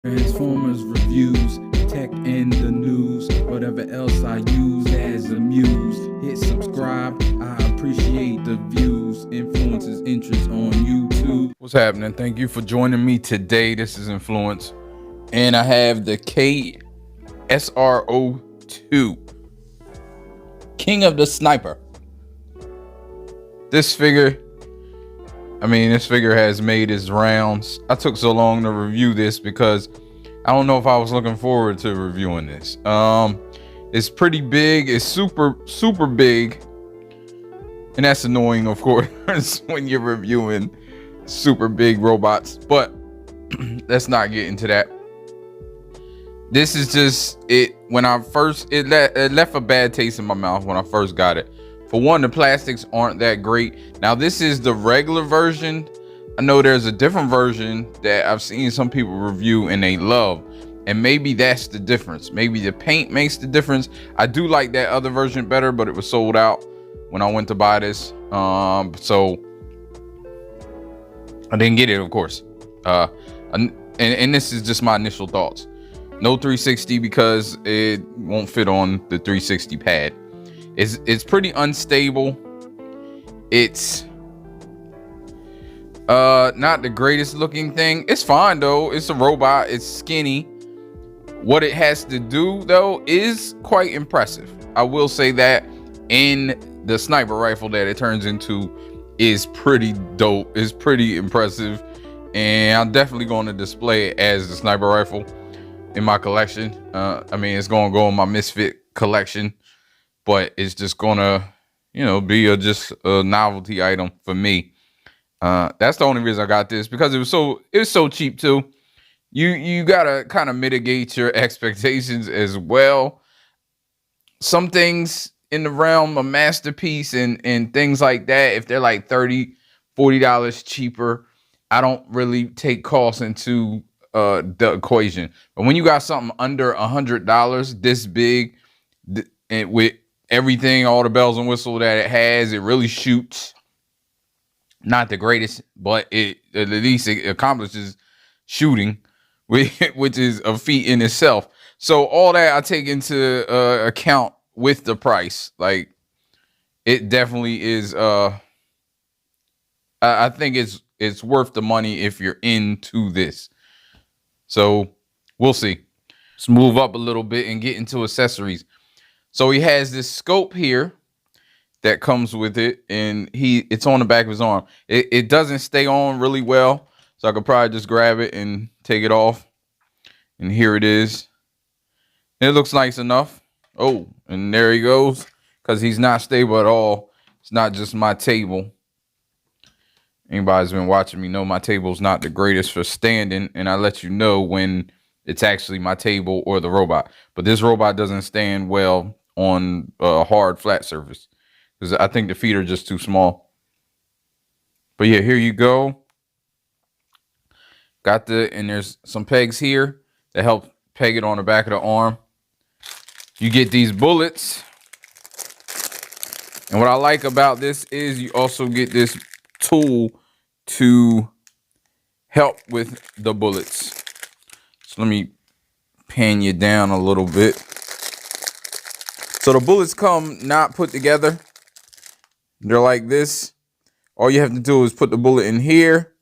Transformers reviews, tech and the news, whatever else I use as a muse. Hit subscribe, I appreciate the views. Influences interest on YouTube. What's happening? Thank you for joining me today. This is Influence, and I have the K-SR02 King of the Sniper. This figure has made its rounds. I took so long to review this because I don't know if I was looking forward to reviewing this. It's pretty big. It's super big, and that's annoying, of course, when you're reviewing super big robots. But let's not get into that. This is just it. When I first it left a bad taste in my mouth when I first got it. For one, the plastics aren't that great. Now, this is the regular version. I know there's a different version that I've seen some people review and they love. And maybe that's the difference. Maybe the paint makes the difference. I do like that other version better, but it was sold out when I went to buy this. So I didn't get it, of course. And this is just my initial thoughts. No 360 because it won't fit on the 360 pad. It's pretty unstable. It's not the greatest looking thing. It's fine though. It's a robot. It's skinny. What it has to do though is quite impressive. I will say that. In the sniper rifle that it turns into is pretty dope. It's pretty impressive, and I'm definitely going to display it as the sniper rifle in my collection. It's going to go in my Misfit collection. But it's just gonna, be just a novelty item for me. That's the only reason I got this, because it was so cheap too. You gotta kind of mitigate your expectations as well. Some things in the realm of masterpiece and things like that, if they're like $30-$40 cheaper, I don't really take cost into the equation. But when you got something under $100 this big, and with everything, all the bells and whistles that it has, it really shoots. Not the greatest, but it at least it accomplishes shooting, which is a feat in itself. So all that I take into account with the price. Like, it definitely is. I think it's worth the money if you're into this. So we'll see. Let's move up a little bit and get into accessories. So he has this scope here that comes with it, and it's on the back of his arm. It doesn't stay on really well, so I could probably just grab it and take it off. And here it is. It looks nice enough. Oh, and there he goes, because he's not stable at all. It's not just my table. Anybody's been watching me know my table's not the greatest for standing, and I let you know when it's actually my table or the robot. But this robot doesn't stand well on a hard flat surface, because I think the feet are just too small. But yeah, here you go. And there's some pegs here that help peg it on the back of the arm. You get these bullets, and what I like about this is you also get this tool to help with the bullets. So let me pan you down a little bit. So the bullets come not put together. They're like this. All you have to do is put the bullet in here.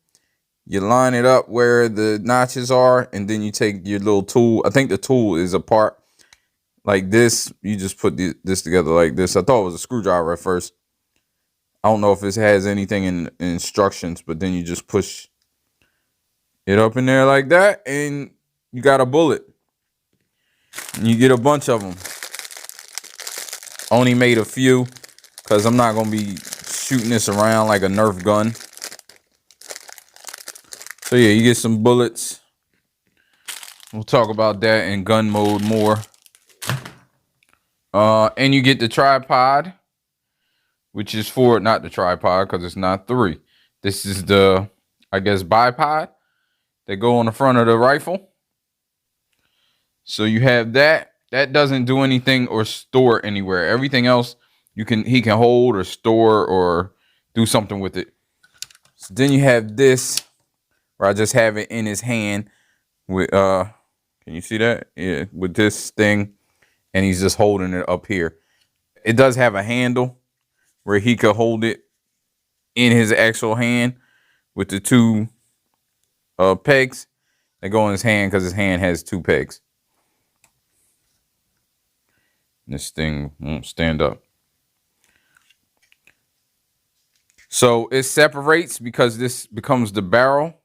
You line it up where the notches are, and then you take your little tool. I think the tool is apart like this. You just put this together like this. I thought it was a screwdriver at first. I don't know if this has anything in instructions, but then you just push it up in there like that, and you got a bullet. And you get a bunch of them. Only made a few because I'm not going to be shooting this around like a Nerf gun. So yeah, you get some bullets. We'll talk about that in gun mode more. And you get the tripod, which is for, not the tripod because it's not 3. This is the, I guess, bipod that go on the front of the rifle. So you have that. That doesn't do anything or store anywhere. Everything else he can hold or store or do something with it. So then you have this, where I just have it in his hand with can you see that? Yeah, with this thing, and he's just holding it up here. It does have a handle where he could hold it in his actual hand with the two pegs that go in his hand, because his hand has two pegs. This thing won't stand up. So it separates because this becomes the barrel,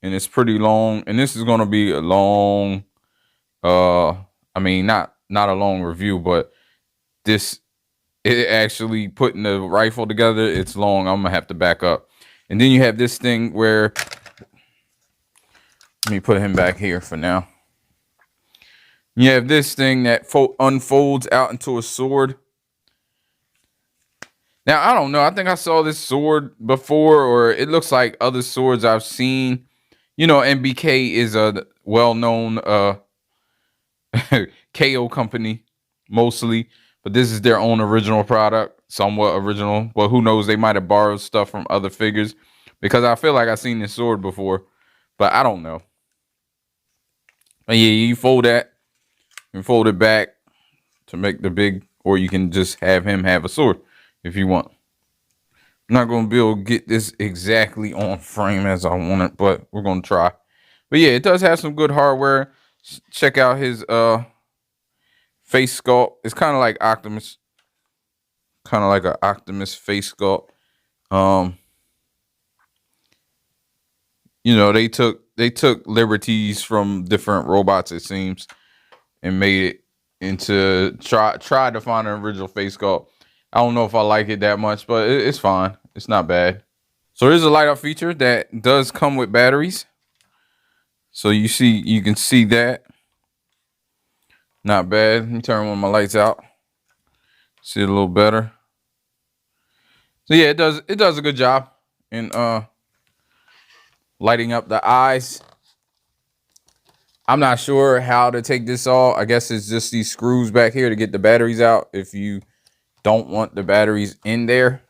and it's pretty long. And this is going to be a long, I mean, not a long review, but it actually putting the rifle together, it's long. I'm gonna have to back up. And then you have this thing where, let me put him back here for now. You have this thing that unfolds out into a sword. Now, I don't know. I think I saw this sword before, or it looks like other swords I've seen. You know, NBK is a well-known KO company, mostly. But this is their own original product, somewhat original. But who knows? They might have borrowed stuff from other figures, because I feel like I've seen this sword before. But I don't know. But yeah, you fold that and fold it back to make the big, or you can just have him have a sword if you want. I'm not going to be able to get this exactly on frame as I want it, but we're going to try. But yeah, it does have some good hardware. Check out his face sculpt. It's kind of like Optimus. Kind of like an Optimus face sculpt. You know, they took liberties from different robots, it seems, and made it into try to find an original face sculpt. I don't know if I like it that much, but it's fine. It's not bad. So there's a light up feature that does come with batteries. So you can see that. Not bad. Let me turn one of my lights out. See it a little better. So yeah, it does a good job in lighting up the eyes. I'm not sure how to take this off. I guess it's just these screws back here to get the batteries out if you don't want the batteries in there.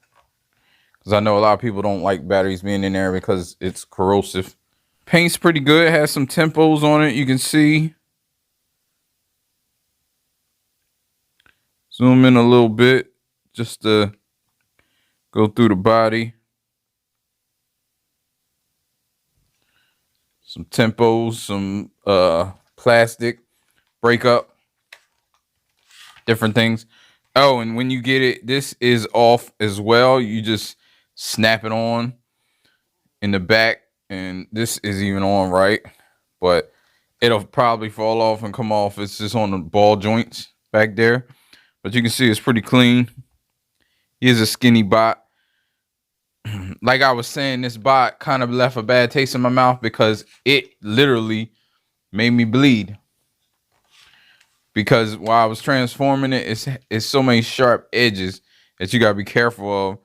Because I know a lot of people don't like batteries being in there because it's corrosive. Paint's pretty good. It has some tempos on it, you can see. Zoom in a little bit just to go through the body. Some tempos, some plastic breakup, different things. Oh, and when you get it, this is off as well. You just snap it on in the back, and this is even on right, but it'll probably fall off and come off. It's just on the ball joints back there, but you can see it's pretty clean. Here's a skinny bot. Like I was saying, this bot kind of left a bad taste in my mouth because it literally made me bleed. Because while I was transforming it, it's so many sharp edges that you gotta be careful of,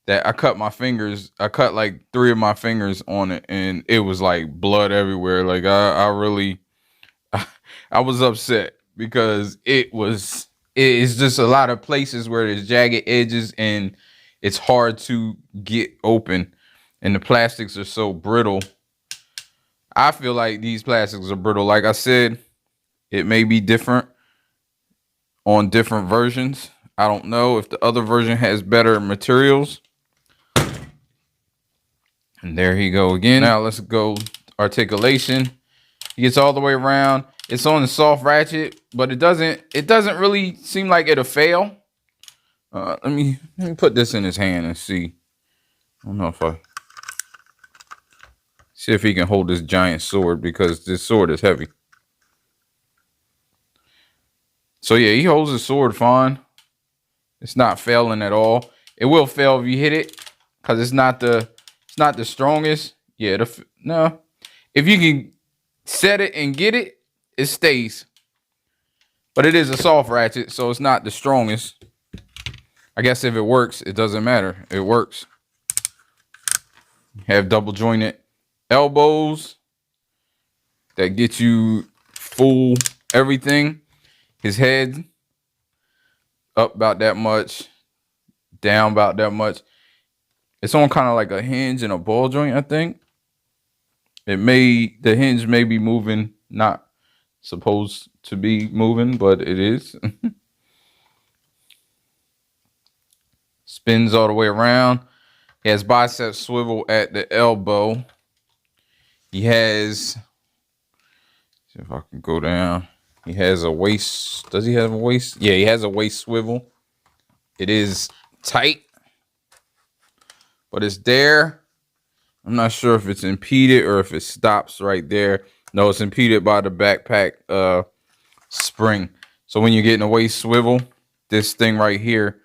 that I cut my fingers. I cut like 3 of my fingers on it, and it was like blood everywhere. Like I really I was upset because it's just a lot of places where there's jagged edges and it's hard to get open, and the plastics are so brittle. I feel like these plastics are brittle. Like I said, it may be different on different versions. I don't know if the other version has better materials. And there you go again. Now let's go articulation. He gets all the way around. It's on the soft ratchet, but it doesn't really seem like it'll fail. Let me put this in his hand and see. I don't know if I see if he can hold this giant sword, because this sword is heavy. So yeah, he holds the sword fine. It's not failing at all. It will fail if you hit it, because it's not the strongest. Yeah, no. If you can set it and get it, it stays. But it is a soft ratchet, so it's not the strongest. I guess if it works, it doesn't matter. It works. Have double jointed elbows that get you full everything. His head up about that much, down about that much. It's on kind of like a hinge and a ball joint, I think. The hinge may be moving, not supposed to be moving, but it is. Spins all the way around. He has bicep swivel at the elbow. He has, see if I can go down. He has a waist. Does he have a waist? Yeah, he has a waist swivel. It is tight, but it's there. I'm not sure if it's impeded or if it stops right there. No, it's impeded by the backpack spring. So when you're getting a waist swivel, this thing right here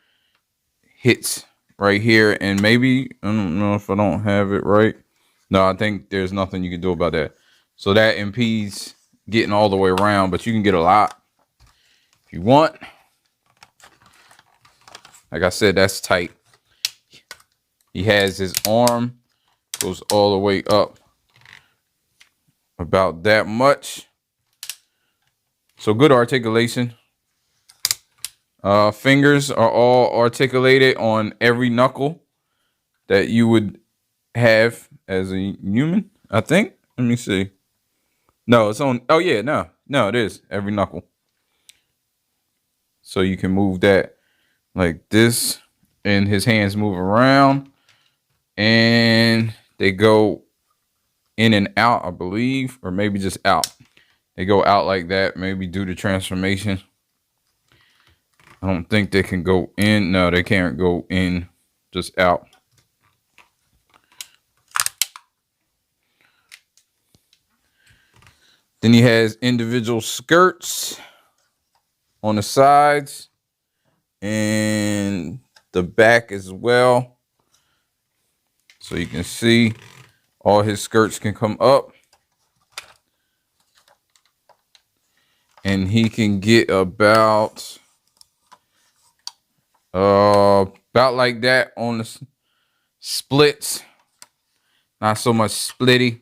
hits right here, and maybe, I don't know if I don't have it right. No, I think there's nothing you can do about that. So that impedes getting all the way around, but you can get a lot if you want. Like I said, that's tight. He has his arm, goes all the way up about that much. So good articulation. Fingers are all articulated on every knuckle that you would have as a human, I think. Let me see. No, it's on. Oh, yeah, no, it is every knuckle. So you can move that like this, and his hands move around, and they go in and out, I believe, or maybe just out. They go out like that, maybe due to transformation. I don't think they can go in. No, they can't go in, just out. Then he has individual skirts on the sides and the back as well. So you can see all his skirts can come up. And he can get about like that on the splits. Not so much splitty.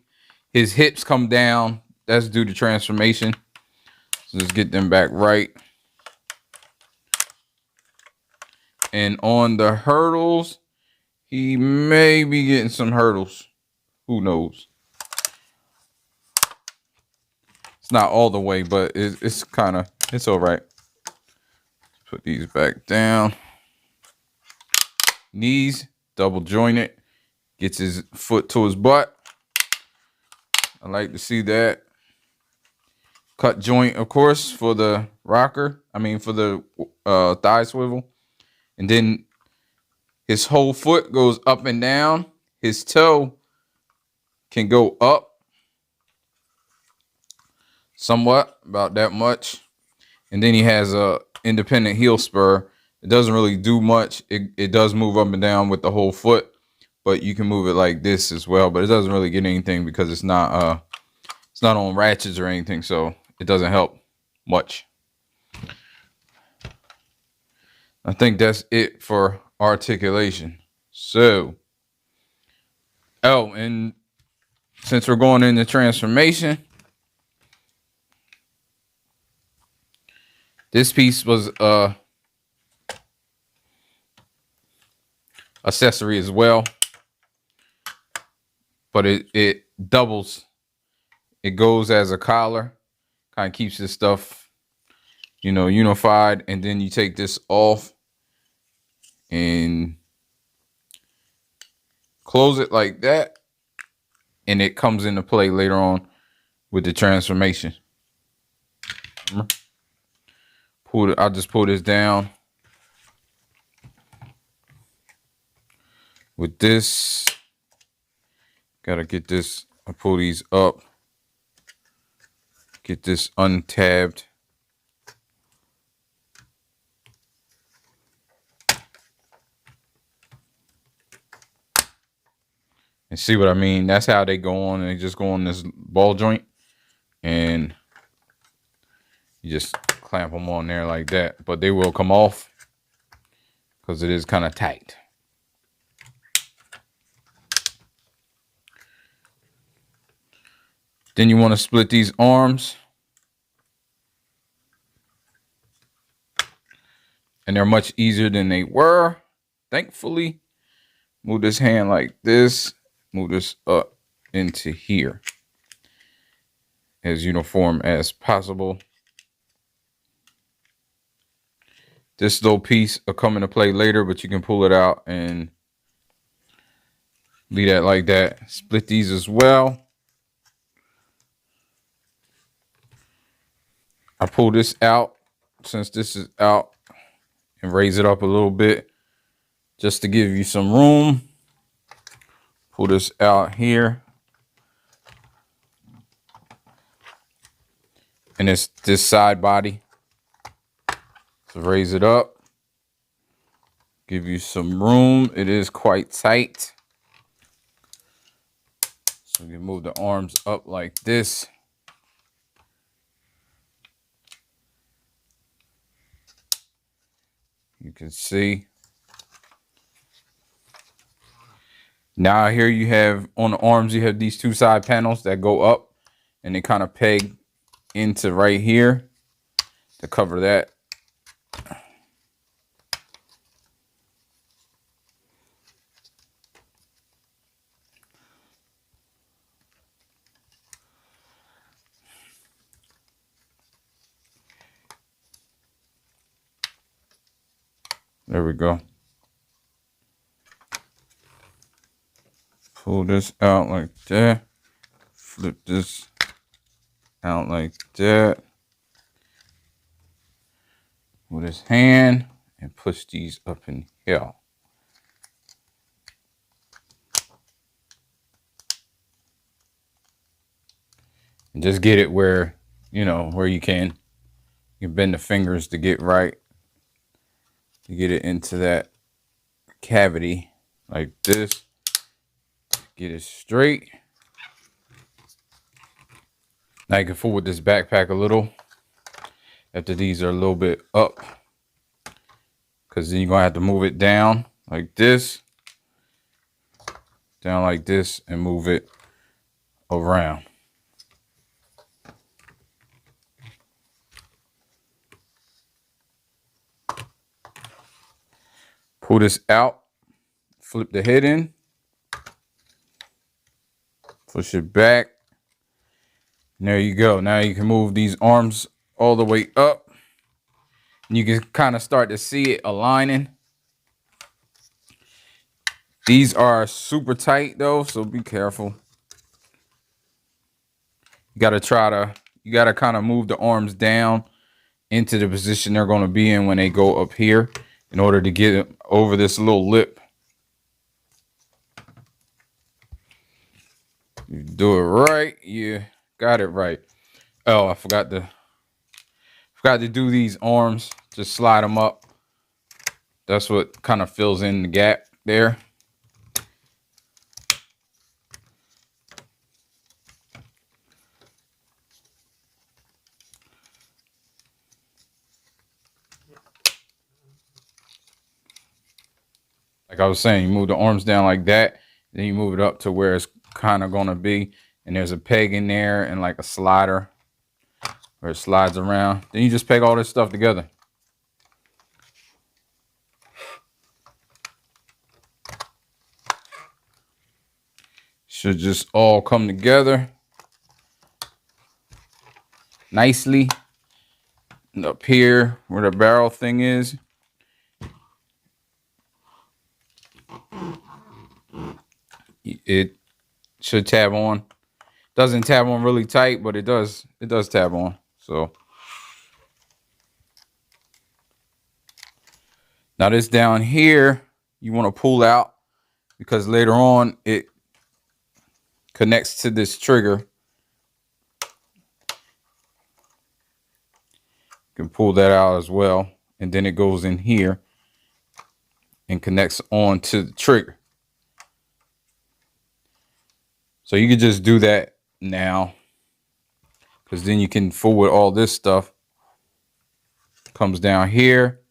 His hips come down. That's due to transformation. So let's get them back right. And on the hurdles, he may be getting some hurdles. Who knows? It's not all the way, but it's kind of, it's all right. Put these back down. Knees, double jointed. Gets his foot to his butt. I like to see that. Cut joint, of course, for the rocker. I mean, for the thigh swivel. And then his whole foot goes up and down. His toe can go up somewhat, about that much. And then he has a independent heel spur. It doesn't really do much. It does move up and down with the whole foot, but you can move it like this as well. But it doesn't really get anything because it's not on ratchets or anything, so it doesn't help much. I think that's it for articulation. So, oh, and since we're going into transformation, this piece was accessory as well, but it doubles. It goes as a collar, kind of keeps this stuff, you know, unified. And then you take this off and close it like that, and it comes into play later on with the transformation. I'll just pull this down with this. Gotta get this. I pull these up. Get this untabbed. And see what I mean? That's how they go on. And they just go on this ball joint. And you just clamp them on there like that. But they will come off because it is kind of tight. Then you want to split these arms. And they're much easier than they were, thankfully. Move this hand like this. Move this up into here. as uniform as possible. This little piece will come into play later, but you can pull it out and leave that like that. Split these as well. I pull this out since this is out and raise it up a little bit just to give you some room. Pull this out here. And it's this side body. So raise it up. Give you some room. It is quite tight. So you move the arms up like this. You can see. Now here you have on the arms, you have these two side panels that go up and they kind of peg into right here to cover that. There we go. Pull this out like that. Flip this out like that. With his hand and push these up in here. And just get it where, you know, where you can. You can bend the fingers to get right. To get it into that cavity like this. Get it straight. Now you can fool with this backpack a little. After these are a little bit up. Because then you're going to have to move it down like this. Down like this and move it around. Pull this out. Flip the head in. Push it back. And there you go. Now you can move these arms all the way up. And you can kind of start to see it aligning. These are super tight though, so be careful. You got to kind of move the arms down into the position they're going to be in when they go up here in order to get it over this little lip. You do it right, you got it right. Oh, I forgot to do these arms. Just slide them up. That's what kind of fills in the gap there. Like I was saying, you move the arms down like that, then you move it up to where it's kind of going to be. And there's a peg in there and like a slider where it slides around. Then you just peg all this stuff together. Should just all come together nicely. And up here where the barrel thing is, it should tab on. Doesn't tab on really tight, but it does tab on. So now this down here you want to pull out because later on it connects to this trigger. You can pull that out as well, and then it goes in here and connects on to the trigger. So you can just do that now, because then you can fool with all this stuff. Comes down here.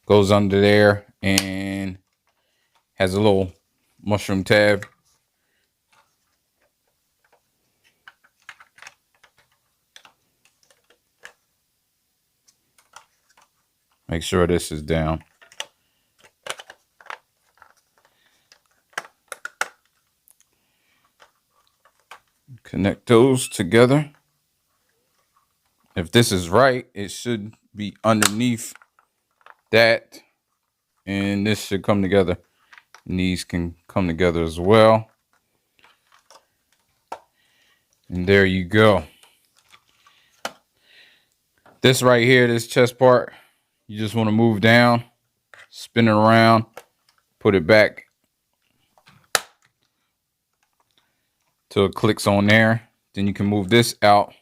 Goes under there and has a little mushroom tab. Make sure this is down. Connect those together. If this is right, it should be underneath that, and this should come together. And these can come together as well. And there you go. This right here, this chest part, you just want to move down, spin it around, put it back till it clicks on there. Then you can move this out,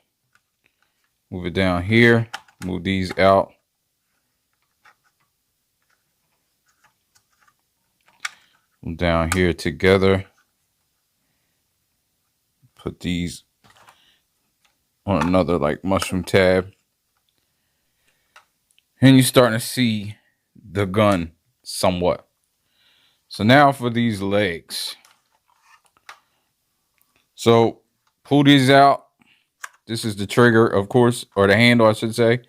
move it down here, move these out. Down here together. Put these on another like mushroom tab. And you're starting to see the gun somewhat. So now for these legs. So pull these out. This is the trigger, of course, or the handle, I should say.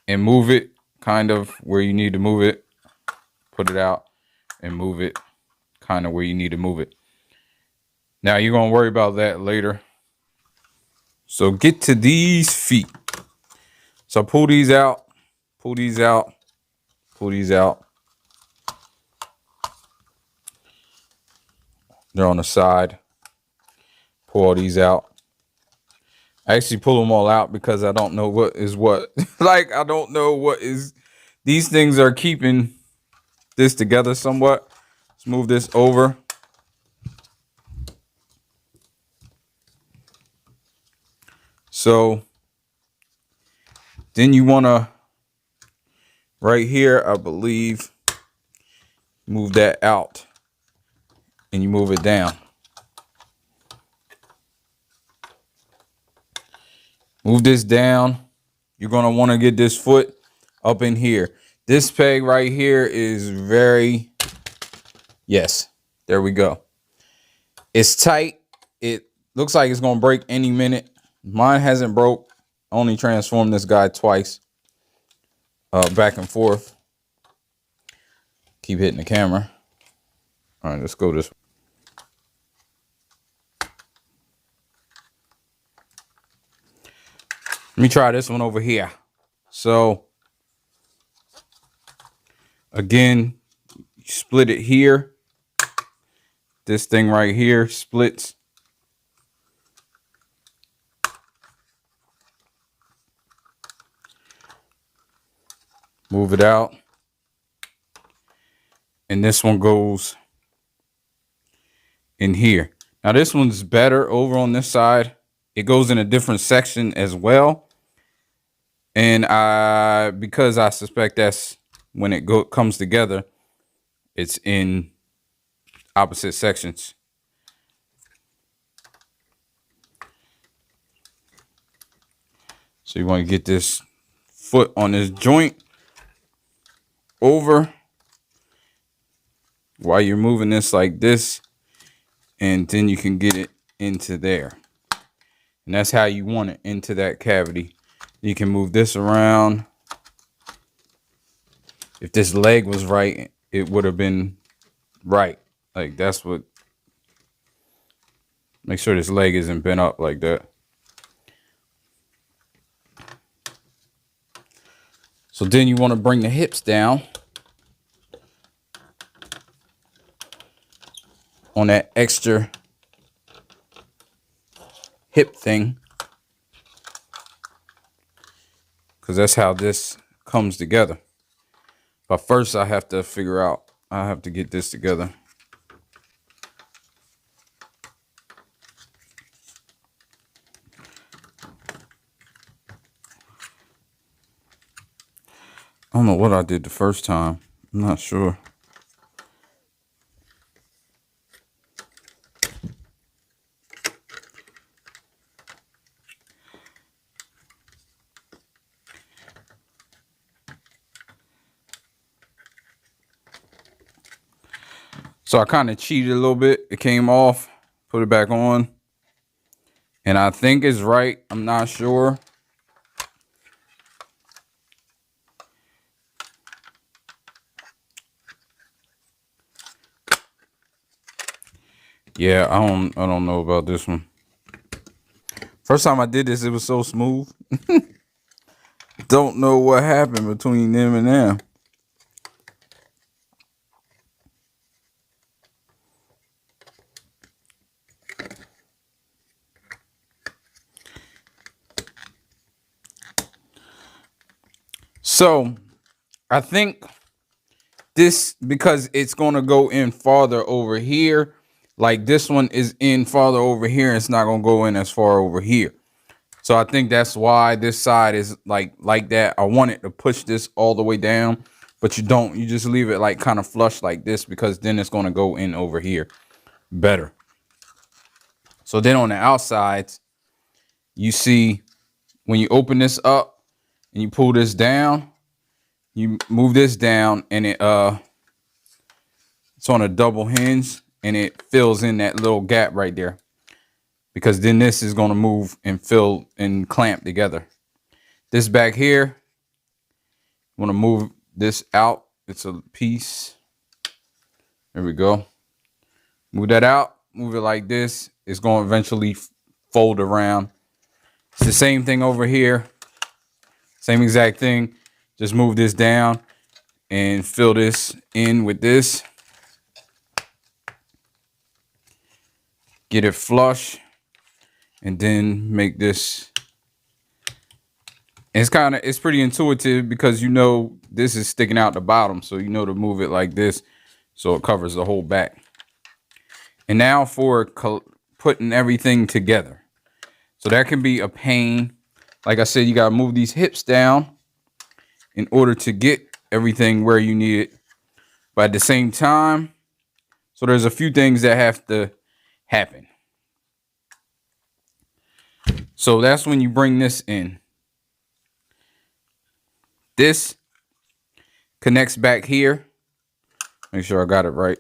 And move it kind of where you need to move it. Put it out and move it kind of where you need to move it. Now you're going to worry about that later. So get to these feet. So pull these out, pull these out, pull these out. They're on the side. Pull all these out. I actually pull them all out because I don't know what is what. Like, I don't know what is. These things are keeping this together somewhat. Let's move this over. So then you want to, right here, I believe, move that out and you move it down. Move this down. You're going to want to get this foot up in here. This peg right here is very, yes, there we go. It's tight. It looks like it's going to break any minute. Mine hasn't broke. Only transformed this guy twice. Back and forth. Keep hitting the camera. All right, let's go this way. Let me try this one over here. So again, you split it here. This thing right here splits. Move it out. And this one goes in here. Now this one's better over on this side. It goes in a different section as well. And because I suspect that's when it comes together, it's in opposite sections. So you want to get this foot on this joint over while you're moving this like this, and then you can get it into there. And that's how you want it, into that cavity. You can move this around. If this leg was right, it would have been right. Like, that's what, make sure this leg isn't bent up like that. So then you want to bring the hips down on that extra hip thing, because that's how this comes together. But first I have to figure out, I have to get this together. I don't know what I did the first time. I'm not sure. So I kind of cheated a little bit. It came off, put it back on. And I think it's right. I'm not sure. Yeah, I don't know about this one. First time I did this, it was so smooth. Don't know what happened between them and now. So I think this, because it's going to go in farther over here, like this one is in farther over here, and it's not going to go in as far over here. So I think that's why this side is like that. I want it to push this all the way down, but you don't. You just leave it like kind of flush like this, because then it's going to go in over here better. So then on the outsides, you see when you open this up and you pull this down, you move this down, and it's on a double hinge, and it fills in that little gap right there, because then this is going to move and fill and clamp together. This back here, you want to move this out. It's a piece. There we go. Move that out. Move it like this. It's going to eventually fold around. It's the same thing over here. Same exact thing. Just move this down and fill this in with this. Get it flush. And then make this. And it's pretty intuitive, because you know this is sticking out the bottom, so you know to move it like this so it covers the whole back. And now for putting everything together. So that can be a pain. Like I said, you got to move these hips down in order to get everything where you need it. But at the same time, so there's a few things that have to happen. So that's when you bring this in. This connects back here. Make sure I got it right.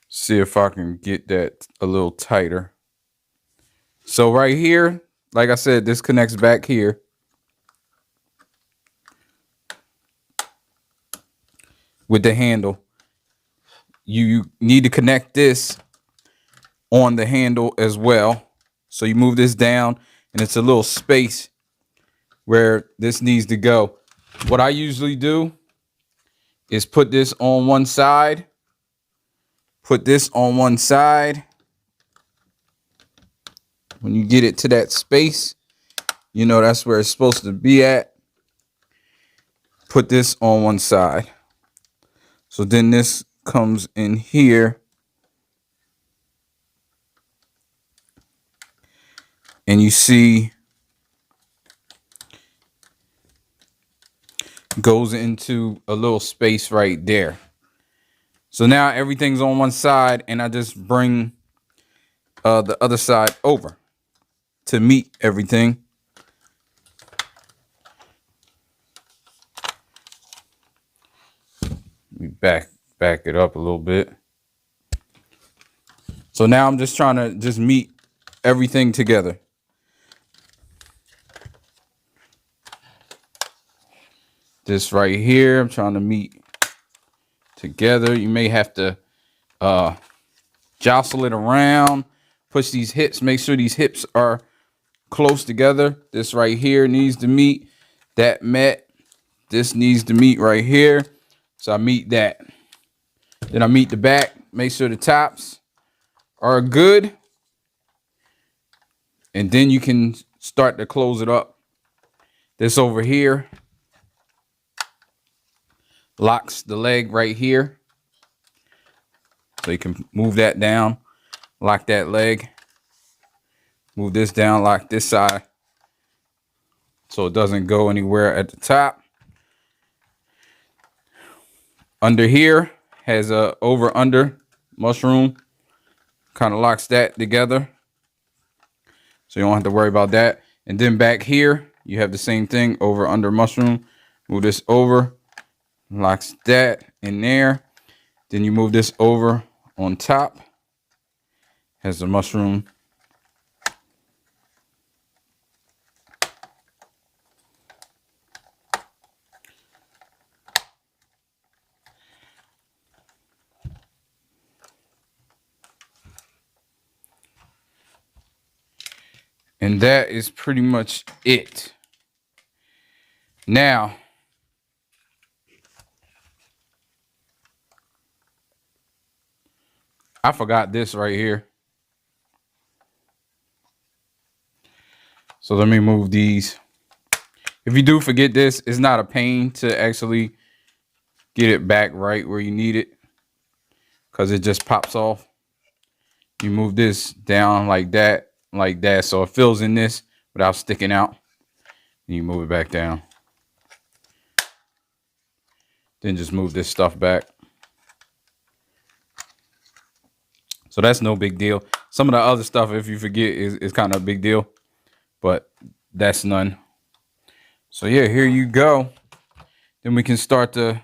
See if I can get that a little tighter. So right here, like I said, this connects back here. With the handle, you need to connect this on the handle as well. So you move this down, and it's a little space where this needs to go. What I usually do is put this on one side, put this on one side. When you get it to that space, you know that's where it's supposed to be at. Put this on one side. So then this comes in here, and you see goes into a little space right there. So now everything's on one side, and I just bring the other side over to meet everything. Back it up a little bit. So now I'm just trying to just meet everything together. This right here, I'm trying to meet together. You may have to jostle it around, push these hips, make sure these hips are close together. This right here needs to meet. That met. This needs to meet right here. So I meet that. Then I meet the back. Make sure the tops are good. And then you can start to close it up. This over here locks the leg right here. So you can move that down, lock that leg. Move this down, lock this side, so it doesn't go anywhere at the top. Under here has a over under mushroom, kind of locks that together, so you don't have to worry about that. And then back here you have the same thing, over under mushroom. Move this over, locks that in there. Then you move this over on top, has the mushroom. And that is pretty much it. Now, I forgot this right here. So let me move these. If you do forget this, it's not a pain to actually get it back right where you need it, because it just pops off. You move this down like that, so it fills in this without sticking out. And you move it back down. Then just move this stuff back. So that's no big deal. Some of the other stuff, if you forget, is kind of a big deal, but that's none. So yeah, here you go. Then we can start to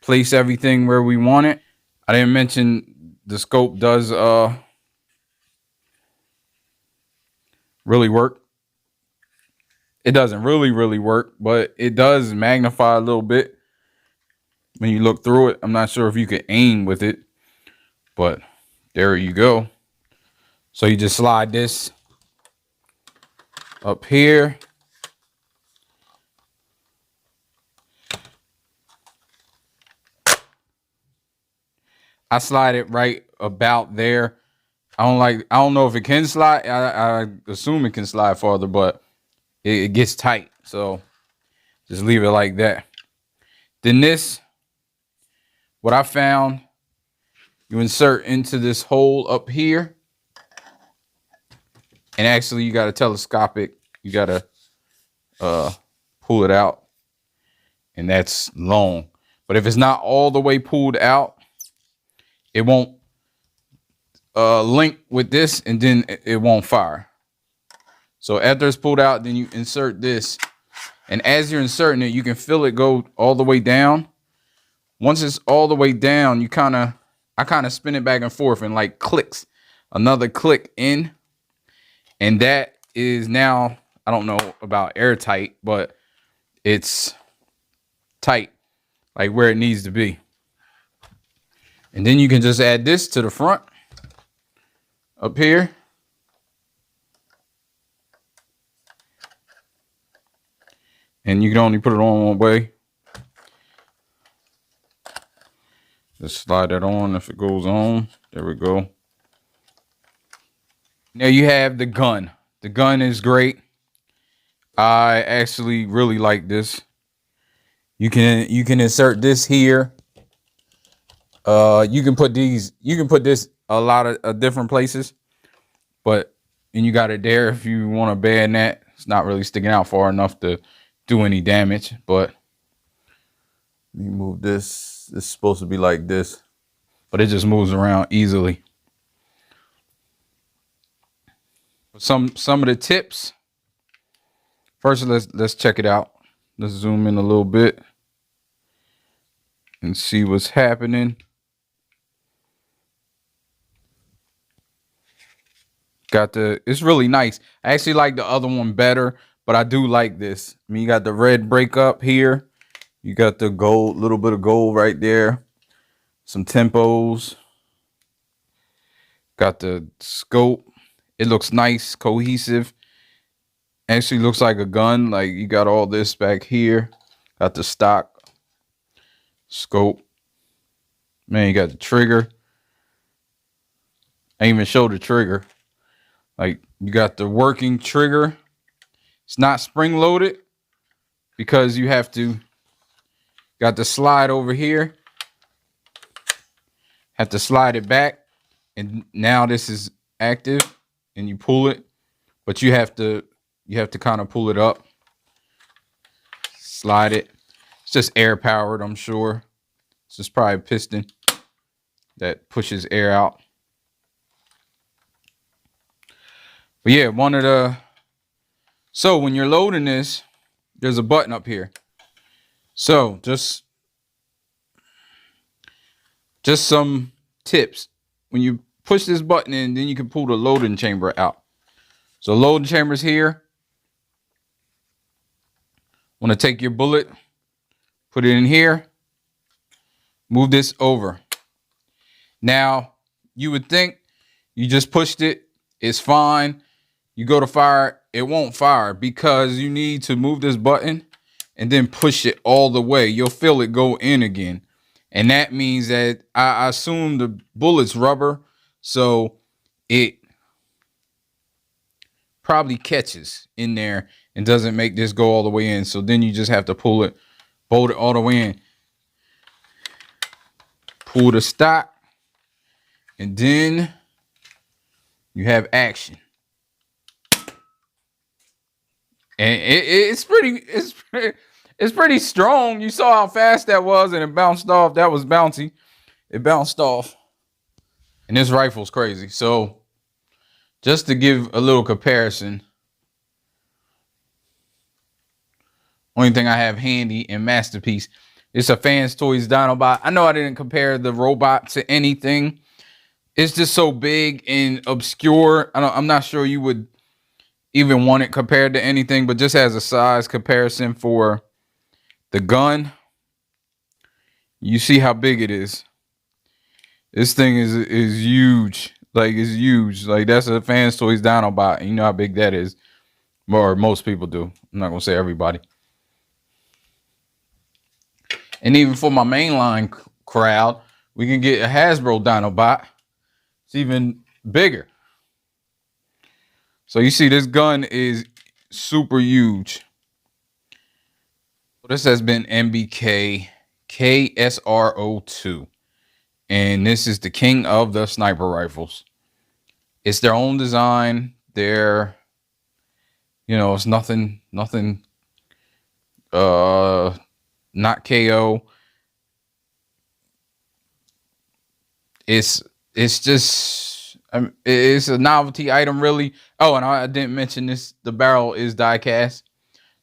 place everything where we want it. I didn't mention the scope does really work. It doesn't really work, but it does magnify a little bit when you look through it. I'm not sure if you can aim with it, but there you go. So you just slide this up here. I slide it right about there. I don't know if it can slide. I assume it can slide farther, but it gets tight. So just leave it like that. Then this, what I found, you insert into this hole up here. And actually you got to telescopic. You got to pull it out. And that's long. But if it's not all the way pulled out, it won't link with this, and then it won't fire. So after it's pulled out, then you insert this. And as you're inserting it, you can feel it go all the way down. Once it's all the way down, I kind of spin it back and forth and like clicks. Another click in. And that is now, I don't know about airtight, but it's tight, like where it needs to be. And then you can just add this to the front up here. And you can only put it on one way. Just slide that on if it goes on. There we go. Now you have the gun. The gun is great. I actually really like this. You can insert this here. You can put this a lot of different places, and you got it there if you want to ban that. It's not really sticking out far enough to do any damage, but let me move this. It's supposed to be like this, but it just moves around easily. Some of the tips. First, let's check it out. Let's zoom in a little bit and see what's happening. It's really nice. I actually like the other one better, but I do like this. I mean, you got the red breakup here. You got the gold, little bit of gold right there. Some tempos. Got the scope. It looks nice, cohesive. Actually looks like a gun. Like you got all this back here. Got the stock scope. Man, you got the trigger. I didn't even show the trigger. Like you got the working trigger. It's not spring loaded because you got the slide over here. Have to slide it back, and now this is active, and you pull it, but you have to kind of pull it up, slide it. It's just air powered, I'm sure. It's just probably a piston that pushes air out. But yeah, so when you're loading this, there's a button up here. So just some tips. When you push this button in, then you can pull the loading chamber out. So loading chamber's here. Want to take your bullet, put it in here, move this over. Now, you would think you just pushed it, it's fine. you go to fire, it won't fire because you need to move this button and then push it all the way. You'll feel it go in again. And that means that I assume the bullet's rubber, so it probably catches in there and doesn't make this go all the way in. So then you just have to pull it, bolt it all the way in. Pull the stock, and then you have action. And it's pretty strong. You saw how fast that was, and it bounced off. That was bouncy. It bounced off. And this rifle's crazy. So just to give a little comparison, only thing I have handy in Masterpiece, it's a Fans Toys Dinobot. I know I didn't compare the robot to anything. It's just so big and obscure. I'm not sure you would even want it compared to anything, but just as a size comparison for the gun, you see how big it is. This thing is huge. Like, it's huge. Like, that's a Fans Toys Dinobot. And you know how big that is. Or most people do. I'm not going to say everybody. And even for my mainline crowd, we can get a Hasbro Dinobot. It's even bigger. So you see, this gun is super huge. This has been NBK K-SR02. And this is the king of the sniper rifles. It's their own design. They're, you know, it's nothing, not KO. It's just, it's a novelty item, really. Oh, and I didn't mention this. The barrel is die cast,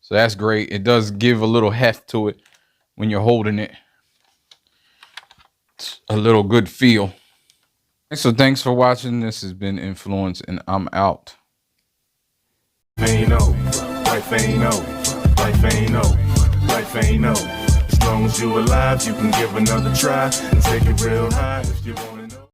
so that's great. It does give a little heft to it when you're holding it. It's a little good feel. So thanks for watching. This has been Inflewence, and I'm out. Life ain't over, life ain't over. As long as you alive, you can give another try and take it real high if you want.